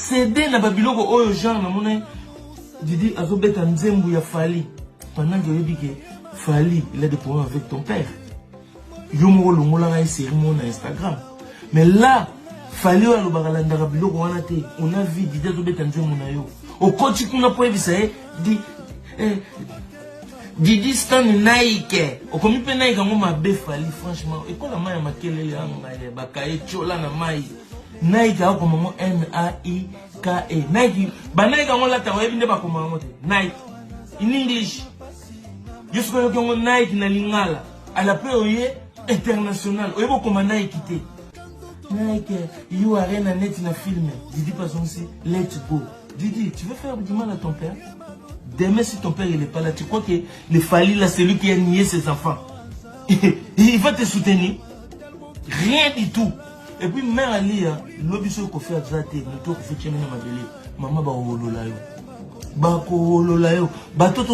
CD na babiloko oyo genre na mona Didi azobeta nzembu ya Fally. Pendant que dit que Fally, il a des problèmes avec ton père. Yomo lo molanga série mon Instagram. Mais là, Fally a lo bagalanda biloko wana te. On a vu Didi azobeta nzembu na yo. Au koti kuna po ebisa di Didi stand Nike. Au komi pe Nike ngoma be Fally franchement. Et quand la main makelele anga ya bakaye chola na mai. Nike a comme N-A-I-K-E. Nike, Nike on l'a taoué binde ba comme Nike. In English. Je suis comme Nike na lingala. À la peu oye international. Oye bo comme Nike te. Nike, you are in a net na film. Didi pas aussi, let's go. Didi, tu veux faire du mal à ton père? Demain si ton père il est pas là, tu crois que le Fally là c'est lui qui a nié ses enfants? Il va te soutenir? Rien du tout. Et puis mère Ali, l'objet qu'on fait à Zate, nous fait chez ma belle, maman ba ololayo, ba ko ololayo, ba toto